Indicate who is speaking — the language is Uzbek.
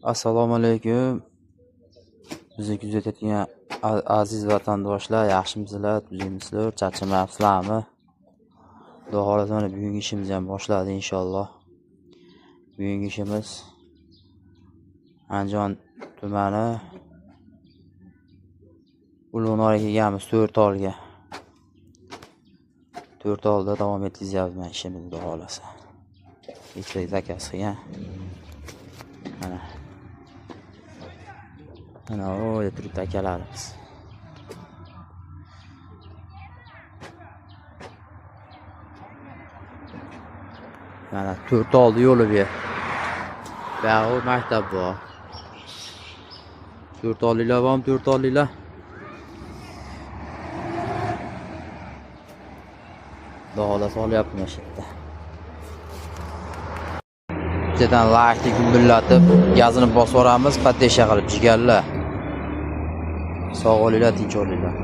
Speaker 1: Assalomu alaykum. Bizni kuzatayotgan aziz vatandoshlar, yaxshimisizlar, tuzingmisizlar, charchamayapsizlarmi? Xudo xolasa mana bugungi ishimizni ham boshladi inshaalloh. Bugungi ishimiz Andijon tumani Ulug'norga kelganmiz 4 olga. 4 olda davom etkazyapmiz mana ishimizni Xudo xolasa. Ikkita zakaz qilgan. Mana o'yda turibdi akalarimiz. Mana 4 oldi yo'li bu. Bog'u maktab bor. 4 olinglar bormi? 4 olinglar. Xudo xolasa olyapmiz shu yerda. Bittadan lashni gumbillatib, gazini bosib yuboramiz, patesha qilib jigarlar. Sog' olinglar, tinch olinglar.